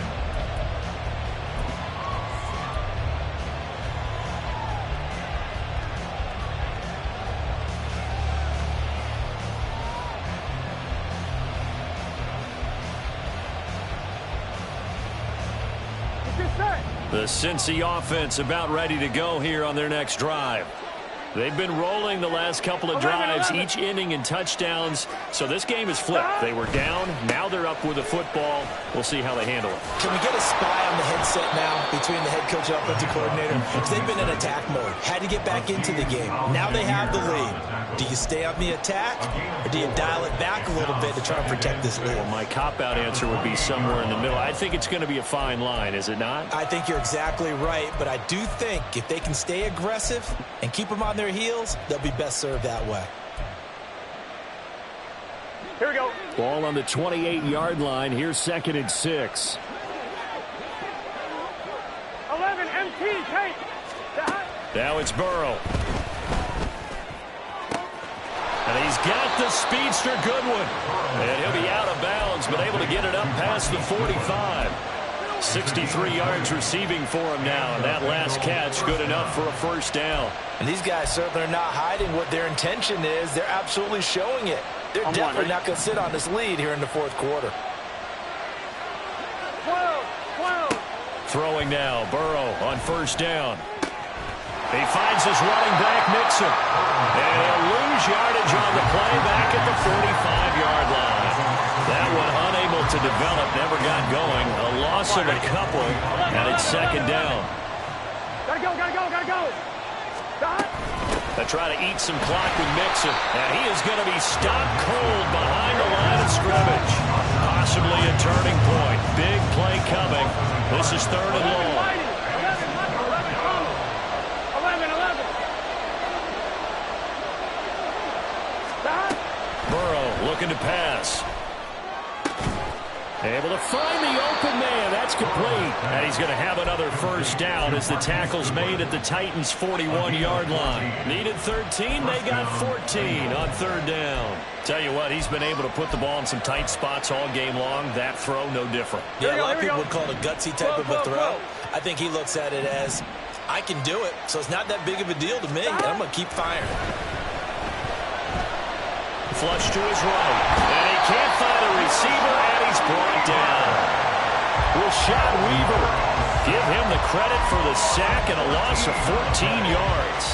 The Cincy offense about ready to go here on their next drive. They've been rolling the last couple of drives, each inning in touchdowns. So this game is flipped. They were down. Now they're up with the football. We'll see how they handle it. Can we get a spy on the headset now between the head coach and offensive coordinator? Because they've been in attack mode. Had to get back into the game. Now they have the lead. Do you stay on the attack, or do you dial it back a little bit to try and protect this lead? Well, my cop-out answer would be somewhere in the middle. I think it's going to be a fine line, is it not? I think you're exactly right, but I do think if they can stay aggressive and keep them on their heels, they'll be best served that way. Here we go. Ball on the 28-yard line. Here's 2nd and 6. 11, MT, take. Now it's Burrow. And he's got the speedster Goodwin. And he'll be out of bounds, but able to get it up past the 45. 63 yards receiving for him now, and that last catch good enough for a 1st down. And these guys certainly are not hiding what their intention is. They're absolutely showing it. They're definitely not going to sit on this lead here in the 4th quarter. 12. Throwing now, Burrow on 1st down. He finds his running back, Mixon. And he'll lose yardage on the play back at the 45-yard line. That one unable to develop, never got going. A loss of a couple, and it's 2nd down. Gotta go. They try to eat some clock with Mixon, and he is going to be stopped cold behind the line of scrimmage. Possibly a turning point. Big play coming. This is 3rd and long. 11. Burrow looking to pass. Able to find the open man. That's complete. And he's going to have another 1st down as the tackle's made at the Titans' 41-yard line. Needed 13. They got 14 on 3rd down. Tell you what, he's been able to put the ball in some tight spots all game long. That throw, no different. Yeah, a lot of people would call it a gutsy type of a throw. I think he looks at it as, I can do it, so it's not that big of a deal to me, and I'm going to keep firing. Flush to his right. And he can't find a receiver, and he's brought down. Rashad Weaver. Give him the credit for the sack and a loss of 14 yards.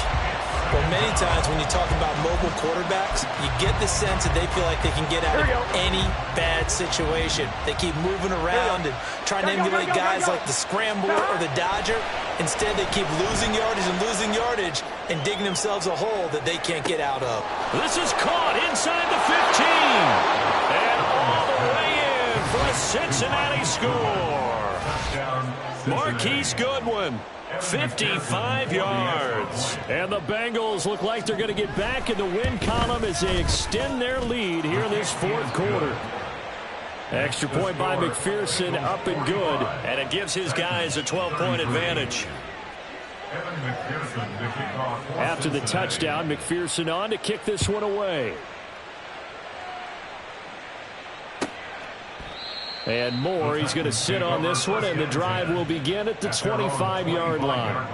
Well, many times when you talk about mobile quarterbacks, you get the sense that they feel like they can get out of any bad situation. They keep moving around and trying to emulate guys like the Scrambler or the Dodger. Instead, they keep losing yardage and digging themselves a hole that they can't get out of. This is caught inside the 15. And all the way in for a Cincinnati score. Marquise Goodwin. 55 yards. And the Bengals look like they're going to get back in the win column as they extend their lead here in this fourth quarter. Extra point by McPherson, up and good. And it gives his guys a 12-point advantage. After the touchdown, McPherson on to kick this one away. And Moore, he's going to sit on this one, and the drive will begin at the 25-yard line.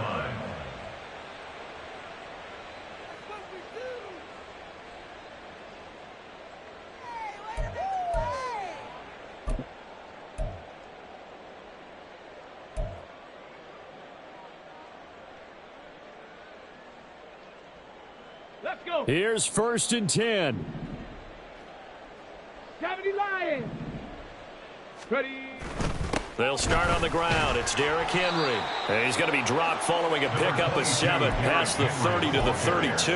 Let's go. Here's 1st and 10. 70 Lions. Ready. They'll start on the ground. It's Derrick Henry. And he's going to be dropped following a pickup of 7 past the 30 to the 32.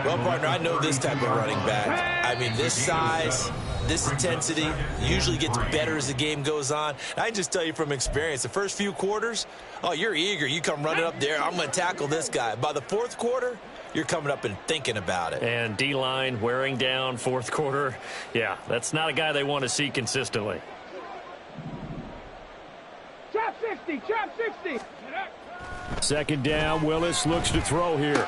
Well, partner, I know this type of running back. I mean, this size, this intensity usually gets better as the game goes on. I can just tell you from experience, the first few quarters, oh, you're eager. You come running up there, I'm going to tackle this guy. By the fourth quarter, you're coming up and thinking about it. And D-line wearing down fourth quarter. Yeah, that's not a guy they want to see consistently. Trap 60, trap 60. 2nd down, Willis looks to throw here.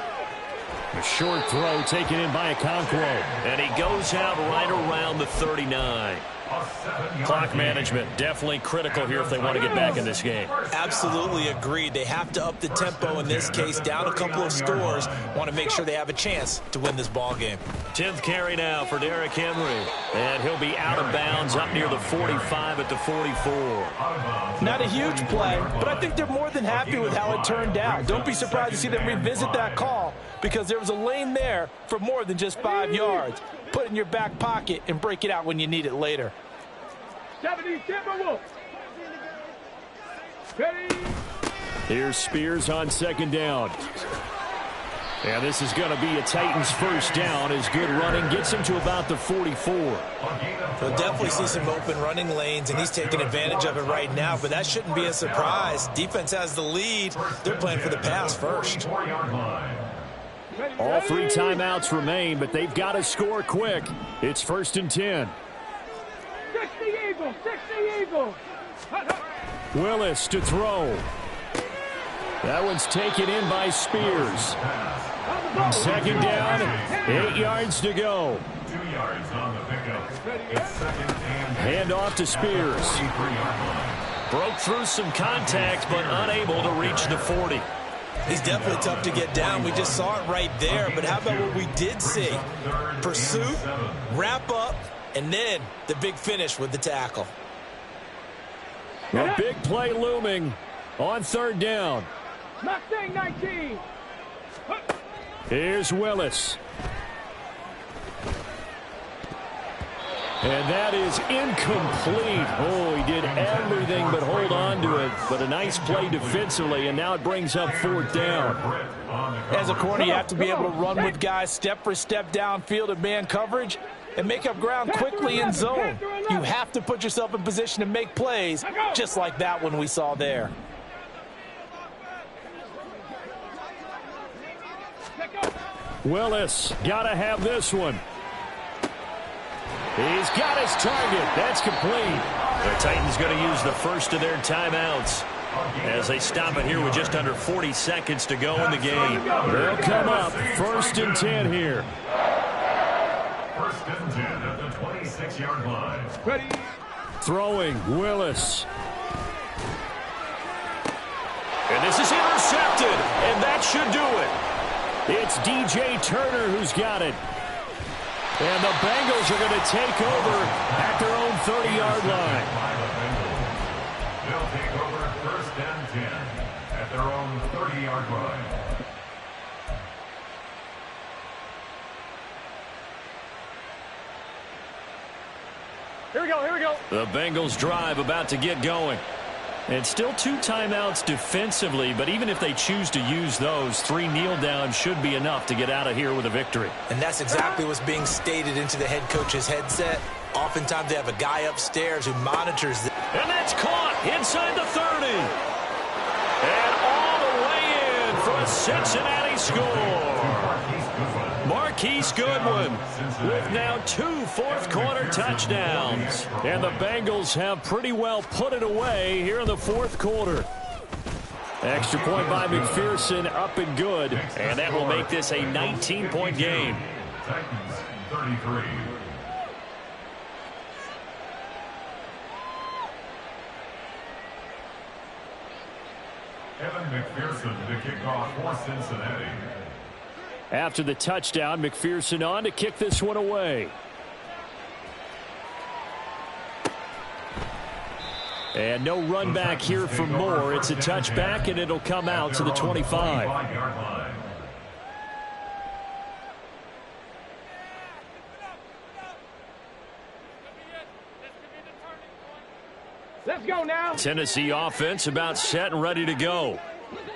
A short throw taken in by Okonkwo. And he goes out right around the 39. Clock management definitely critical here if they want to get back in this game. Absolutely agreed. They have to up the tempo in this case, down a couple of scores. Want to make sure they have a chance to win this ball game. 10th carry now for Derrick Henry. And he'll be out of bounds up near the 45 at the 44. Not a huge play, but I think they're more than happy with how it turned out. Don't be surprised to see them revisit that call because there was a lane there for more than just 5 yards. Put it in your back pocket and break it out when you need it later. 70 Timberwolves. Ready. Here's Spears on 2nd down. And this is going to be a Titans 1st down as good running gets him to about the 44. We'll definitely see some open running lanes, and he's taking advantage of it right now, but that shouldn't be a surprise. Defense has the lead. They're playing for the pass first. All 3 timeouts remain, but they've got to score quick. It's 1st and 10. 60 Eagles, 60 Eagles. Willis to throw. That one's taken in by Spears. 2nd down, 8 yards to go. 2 yards on the pickup. It's 2nd and Hand off to Spears. Broke through some contact, but unable to reach the 40. He's definitely tough to get down. We just saw it right there. But how about what we did see? Pursuit, wrap up, and then the big finish with the tackle. A big play looming on 3rd down. Mustang 19. Here's Willis. And that is incomplete. Oh, he did everything but hold on to it. But a nice play defensively, and now it brings up 4th down. As a corner, you have to be able to run with guys step for step downfield in man coverage and make up ground quickly in zone. You have to put yourself in position to make plays just like that one we saw there. Willis, got to have this one. He's got his target. That's complete. The Titans going to use the first of their timeouts as they stop it here with just under 40 seconds to go in the game. They'll come up 1st and 10 here. 1st and 10 at the 26-yard line. Ready. Throwing, Willis. And this is intercepted, and that should do it. It's DJ Turner who's got it. And the Bengals are going to take over at their own 30-yard line. They'll take over first and 10 at their own 30-yard line. Here we go, here we go. The Bengals drive about to get going. And still 2 timeouts defensively, but even if they choose to use those, 3 kneel downs should be enough to get out of here with a victory. And that's exactly what's being stated into the head coach's headset. Oftentimes they have a guy upstairs who monitors them. And that's caught inside the 30. And all the way in for a Cincinnati score. Marquise Goodwin with now 2 fourth-quarter touchdowns. And the Bengals have pretty well put it away here in the fourth quarter. Extra point by McPherson, up and good. And that will make this a 19-point game. Titans 33. Evan McPherson to kick off for Cincinnati. After the touchdown, McPherson on to kick this one away. And no run back here for Moore. It's a touchback, and it'll come out to the 25. Let's go now. Tennessee offense about set and ready to go.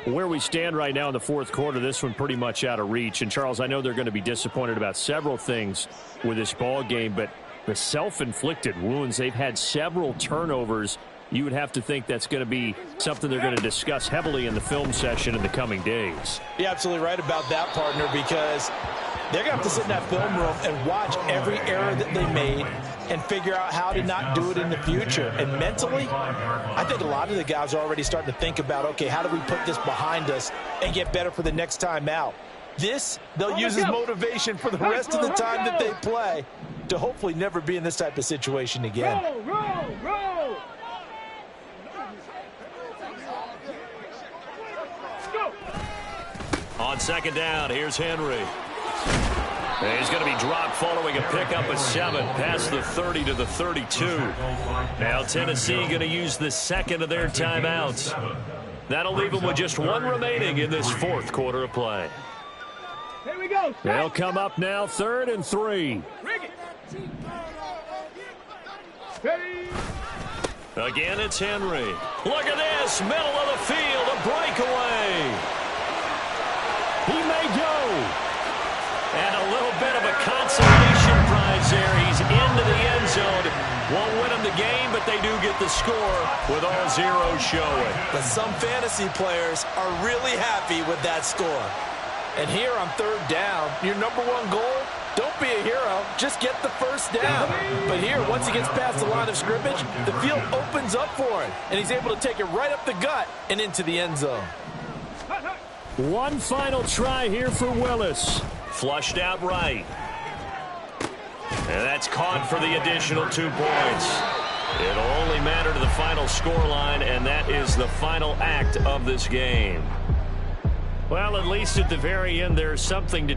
Where we stand right now in the fourth quarter, this one pretty much out of reach. And, Charles, I know they're going to be disappointed about several things with this ball game, but the self-inflicted wounds, they've had several turnovers. You would have to think that's going to be something they're going to discuss heavily in the film session in the coming days. You're absolutely right about that, partner, because they're going to have to sit in that film room and watch every error that they made and figure out how to not do it in the future. And mentally, I think a lot of the guys are already starting to think about, okay, how do we put this behind us and get better for the next time out? This, they'll use as motivation for the rest of the time that they play to hopefully never be in this type of situation again. Roll, roll, roll. Let's go. On second down, here's Henry. And he's going to be dropped following a pickup of 7 past the 30 to the 32. Now Tennessee going to use the second of their timeouts. That'll leave them with just 1 remaining in this fourth quarter of play. Here we go. They'll come up now 3rd and 3. Bring it. Hey. Again, it's Henry. Look at this, middle of the field, a breakaway. He may go. And a little bit of a consolation prize there. He's into the end zone. Won't win them the game, but they do get the score with all zeros showing. But some fantasy players are really happy with that score. And here on 3rd down, your number 1 goal, don't be a hero, just get the first down. But here, once he gets past the line of scrimmage, the field opens up for him, and he's able to take it right up the gut and into the end zone. One final try here for Willis. Flushed out right. And that's caught for the additional 2 points. It'll only matter to the final scoreline, and that is the final act of this game. Well, at least at the very end, there's something to